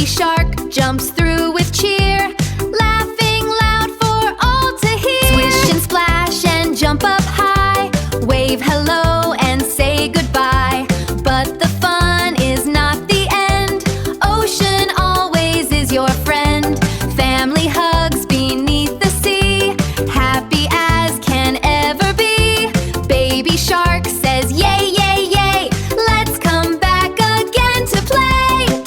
Baby shark jumps through with cheer, laughing loud for all to hear. Swish and splash and jump up high, wave hello and say goodbye. But the fun is not the end. Ocean always is your friend. Family hugs beneath the sea, happy as can ever be. Baby shark says yay, yay, yay. Let's come back again to play.